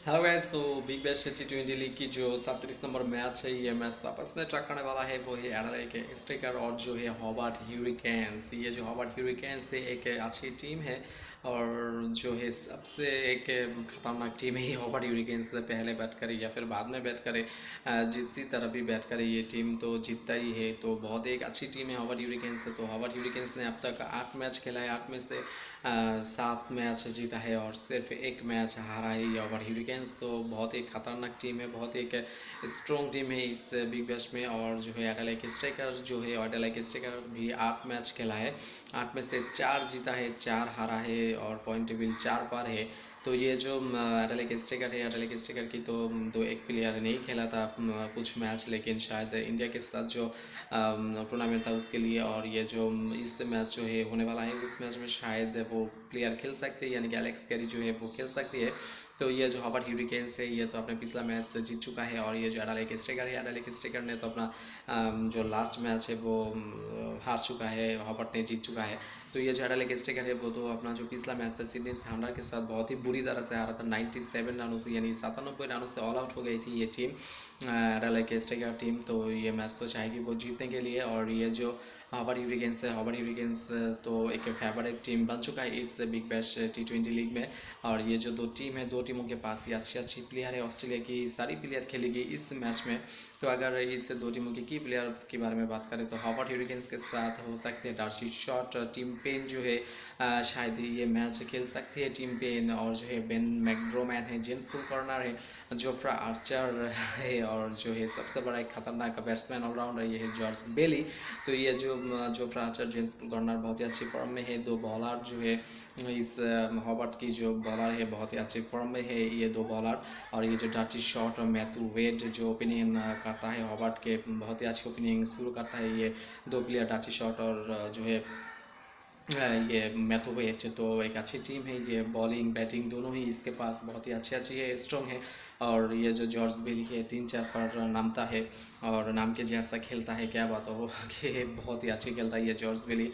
Hello guys. तो big bash टी20 league की जो 37 नंबर मैच है, ये मैच आपस में ट्रैक करने वाला है वो है एडलेड के स्ट्राइकर और जो है हॉबार्ट ह्यूरिकेन्स। ये जो हॉबार्ट ह्यूरिकेन्स है एक अच्छी टीम है और जो है सबसे एक खतरनाक टीम है। हॉबार्ट ह्यूरिकेन्स से पहले बैट करे या फिर बाद में बैट करे, जिस तरह भी बैट करे ये टीम तो जीतता ही है। तो बहुत एक अच्छी टीम है हॉबार्ट ह्यूरिकेन्स। तो हॉबार्ट ह्यूरिकेन्स ने अब तक 8 मैच खेला है, 8 में से 7 मैच जीता है और सिर्फ एक मैच हारा है ये ओवर ह्यूरिकेन्स। तो बहुत ही खतरनाक टीम है, बहुत एक स्ट्रॉन्ग टीम है इस बिग बैश में। और जो है एडलेड स्ट्राइकर जो है एडलेड स्ट्राइकर भी 8 मैच खेला है, 8 में से 4 जीता है, 4 हारा है और पॉइंट टेबल 4 पर है। तो ये जो एडलेड स्ट्राइकर है, एडलेड स्ट्राइकर की तो दो एक प्लेयर नहीं खेला था कुछ मैच, लेकिन शायद इंडिया के साथ जो टूर्नामेंट था उसके लिए। और ये जो इस मैच जो है होने वाला है उस मैच में शायद वो प्लेयर खेल सकते हैं, यानी कि एलेक्स कैरी जो है वो खेल सकती है। तो ये जो हॉबार्ट ह्यूरिकेन्स है ये तो अपने पिछला मैच जीत चुका है। और ये जो एडलेड स्ट्राइकर है, एडलेड स्ट्राइकर ने तो अपना जो लास्ट मैच है वो हार चुका है, हॉबार्ट ने जीत चुका है। तो ये जो एडलेड स्ट्राइकर है वो तो अपना जो पिछला मैच था सिडनी थंडर के साथ बहुत ही बुरी तरह से हारा था 97 रनों से, यानी 97 रनों से ऑल आउट हो गई थी ये टीम, एडलेड स्ट्राइकर टीम। तो ये मैच तो चाहेगी वो जीतने के लिए। और ये जो हॉबार्ट ह्यूरिकेन्स है, हॉबार्ट ह्यूरिकेन्स तो एक फेवरेट टीम बन चुका है इस बिग बैश टी20 लीग में। और ये जो दो टीम है, दो टीमों के पास ही अच्छी अच्छी प्लेयर है। ऑस्ट्रेलिया की सारी प्लेयर खेलेगी इस मैच में। तो अगर इस दो टीमों की प्लेयर के बारे में बात करें तो हॉबार्ट ह्यूरिकेन्स के साथ हो सकते हैं डार्सी शॉट, टीम पेन जो है शायद ये मैच खेल सकती है टीम पेन। और जो है बेन मैकडोमैन है, जेम्स फुल कॉर्नर है, जोफ्रा आर्चर है और जो है सबसे बड़ा एक खतरनाक बैट्समैन ऑलराउंडर ये है जॉर्ज बेली। तो ये जो Jofra Archer, James full corner बहुत ही अच्छी फॉर्म में है। दो बॉलर जो है इस हॉबार्ट की जो बॉलर है बहुत ही अच्छी फॉर्म में है ये दो बॉलर। और ये जो डार्सी शॉट और मैथ्यू वेड जो ओपनिंग करता है हॉबार्ट के, बहुत ही अच्छी ओपनिंग शुरू करता है ये दो प्लेयर डार्सी शॉट और जो है ये मैथ्यू वेड। तो एक अच्छी टीम है, ये बॉलिंग बैटिंग दोनों ही इसके पास बहुत ही अच्छी अच्छी है, स्ट्रॉन्ग है। और ये जो जॉर्ज बेली है 3-4 पर नामता है और नाम के जैसा खेलता है, क्या बात हो कि बहुत ही अच्छी खेलता है ये जॉर्ज बेली।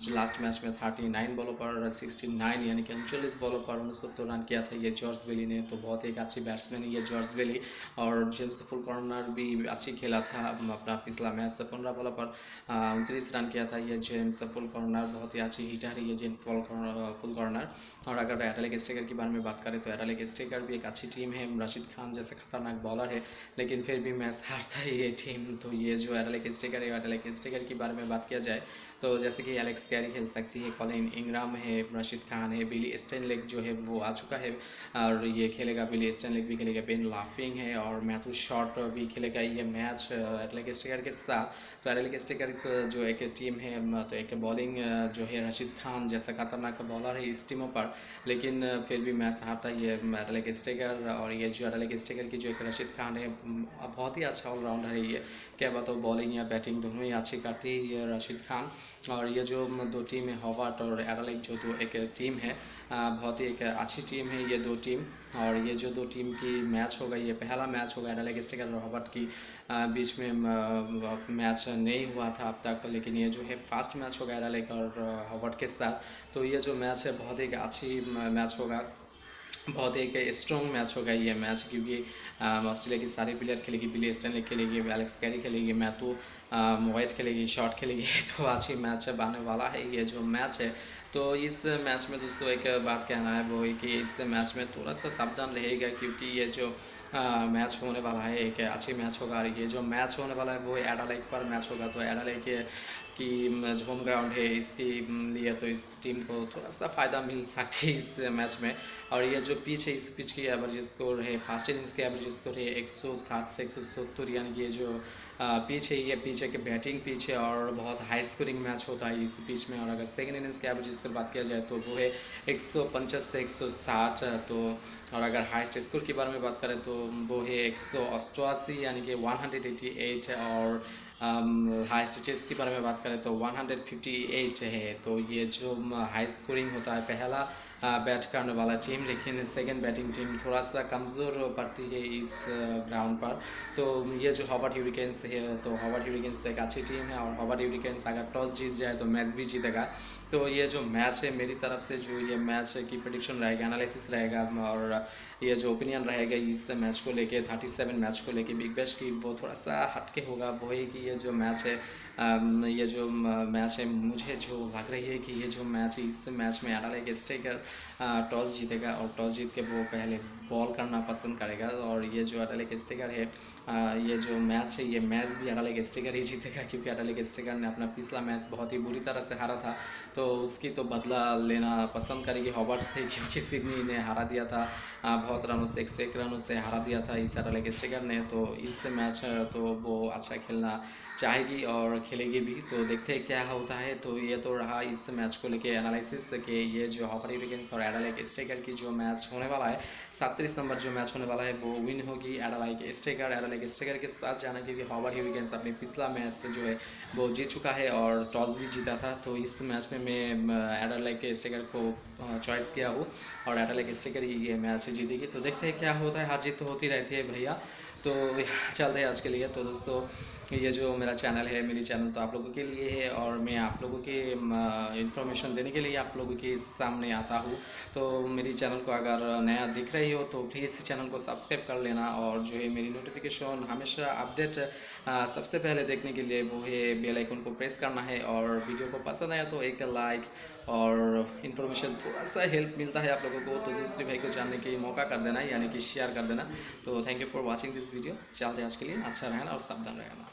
लास्ट मैच में 39 बॉलों पर 69 यानी कि 39 बॉलों पर 69 रन किया था ये जॉर्ज बेली ने। तो बहुत ही एक अच्छी बैट्समैन है ये जॉर्ज बेली। और जेम्स फुल कॉर्नर भी अच्छी खेला था अपना पिछला मैच से, 15 बॉलों पर 29 रन किया था ये जेम्स फुल कॉर्नर। बहुत ही अच्छी हिटर है ये जेम्स फुल कॉर्नर। और अगर एडलेड स्ट्राइकर के बारे में बात करें तो एडलेड स्ट्राइकर भी एक अच्छी टीम है, राशिद खान जैसे खतरनाक बॉलर है, लेकिन फिर भी मैच हारता है ये टीम। तो ये जो एडलेड स्ट्राइकर है, एडलेड स्ट्राइकर के बारे में बात किया जाए तो जैसे कि एलेक्स कैरी खेल सकती है, कॉलिन इंग्राम है, राशिद खान है, बिली स्टेनलेक जो है वो आ चुका है और ये खेलेगा, बिली स्टेनलेक भी खेलेगा, बेन लाफिंग है और मैथ्यू शॉट भी खेलेगा ये मैच एडलेड स्ट्राइकर के साथ। तो एडलेड स्ट्राइकर जो एक टीम है तो एक बॉलिंग जो है राशिद खान जैसा खतरनाक बॉलर है इस टीमों पर, लेकिन फिर भी मैच हारता है ये एडलेड स्ट्राइकर। और ये जो एडलेड स्ट्राइकर की जो एक राशिद खान है बहुत ही अच्छा ऑलराउंडर है ये, क्या बात हो बॉलिंग या बैटिंग दोनों ही अच्छी करती है ये राशिद खान। और ये जो दो टीम है हॉबार्ट और एडलेड जो दो एक टीम है बहुत ही एक अच्छी टीम है ये दो टीम। और ये जो दो टीम की मैच होगा, ये पहला मैच होगा एडलेड स्ट्राइकर और हॉबार्ट की बीच में मैच नहीं हुआ था अब तक, लेकिन ये जो है फर्स्ट मैच होगा एडलेड और हॉबार्ट के साथ। तो ये जो मैच है बहुत ही अच्छी मैच होगा, बहुत एक स्ट्रॉन्ग मैच होगा ये मैच, क्योंकि ऑस्ट्रेलिया की सारी प्लेयर खेलेगी, बिली स्टेनलेक खेलेगी, एलेक्स कैरी खेलेगी, मैथ्यू वेड खेलेगी, शॉट खेलेगी। तो अच्छी मैच आने वाला है ये जो मैच है। तो इस मैच में दोस्तों एक बात कहना है वो है कि इस मैच में थोड़ा सा सावधान रहेगा, क्योंकि ये जो मैच होने वाला है एक अच्छी मैच होगा। और ये जो मैच होने वाला है वो एडलेड पर मैच होगा। तो एडलेड की जो होम ग्राउंड है इसके लिए तो इस टीम को थोड़ा सा फ़ायदा मिल सकती है इस मैच में। और ये जो पिच है, इस पिच की एवरेज स्कोर है, फर्स्ट इनिंग्स की एवरेज स्कोर है 160 से 170, यानी कि ये जो पिच है ये पिच है कि बैटिंग पिच है और बहुत हाई स्कोरिंग मैच होता है इस पिच में। और अगर सेकेंड इनिंग्स की एवरेज स्कोर बात किया जाए तो वो है 150 से 160। तो और अगर हाईएस्ट स्कोर के बारे में बात करें तो वो है 188 यानी कि 188 है। और हाईएस्ट चेस के बारे में बात करें तो 158 है। तो ये जो हाई स्कोरिंग होता है पहला बैट करने वाला टीम, लेकिन सेकंड बैटिंग टीम थोड़ा सा कमज़ोर पड़ती है इस ग्राउंड पर। तो ये जो हॉबार्ट ह्यूरिकेन्स है, तो हॉबार्ट ह्यूरिकेन्स तो एक अच्छी टीम है और हॉबार्ट ह्यूरिकेन्स अगर टॉस जीत जाए तो मैच भी जीतेगा। तो ये जो मैच है मेरी तरफ से जो ये मैच की प्रेडिक्शन रहेगा, एनालिसिस रहेगा और ये जो ओपिनियन रहेगा इस मैच को लेके 37 मैच को लेके बिग बैश की, वो थोड़ा सा हटके होगा। वही कि ये जो मैच है ये जो मैच है मुझे जो लग रही है कि ये जो मैच है इस मैच में एडालेड स्टेकर टॉस जीतेगा और टॉस जीत के वो पहले बॉल करना पसंद करेगा। और ये जो एडालेड स्टेकर है ये जो मैच है ये मैच भी एडालेड स्टेकर ही जीतेगा, क्योंकि एडालेड स्टेकर ने अपना पिछला मैच बहुत ही बुरी तरह से हारा था, तो उसकी तो बदला लेना पसंद करेगी हॉबर्ट से, क्योंकि सिडनी ने हरा दिया था बहुत रनों से, 101 रनों से हरा दिया था इस एडालेड स्टेकर ने। तो इस मैच तो वो अच्छा खेलना चाहेगी और खेलेगी भी, तो देखते हैं क्या होता है। तो ये तो रहा इस मैच को लेके एनालिसिस के ये जो हॉबर्ट ह्यूरिकेन्स और एडालेड स्टेकर की जो मैच होने वाला है 37 नंबर जो मैच होने वाला है वो विन होगी एडालेड स्टेकर के साथ जाना, क्योंकि हॉबर्ट ह्यूरिकेन्स अपने पिछला मैच जो है वो जीत चुका है और टॉस भी जीता था। तो इस मैच में मैं एडालेड स्टेकर को चॉइस किया हूँ और एडालेड स्टेकर ही ये मैच जीतेगी। तो देखते हैं क्या होता है, हार जीत तो होती रहती है भैया। तो चलते हैं आज के लिए। तो दोस्तों ये जो मेरा चैनल है, मेरी चैनल तो आप लोगों के लिए है और मैं आप लोगों के इन्फॉर्मेशन देने के लिए आप लोगों के सामने आता हूँ। तो मेरी चैनल को अगर नया दिख रही हो तो प्लीज़ चैनल को सब्सक्राइब कर लेना और जो है मेरी नोटिफिकेशन हमेशा अपडेट सबसे पहले देखने के लिए वो है बेल आइकन को प्रेस करना है। और वीडियो को पसंद आया तो एक लाइक और इन्फॉर्मेशन थोड़ा सा हेल्प मिलता है आप लोगों को तो दूसरे भाई को जानने के मौका कर देना, यानी कि शेयर कर देना। तो thank you for watching this video. चलते आज के लिए, अच्छा रहना और सावधान रहना।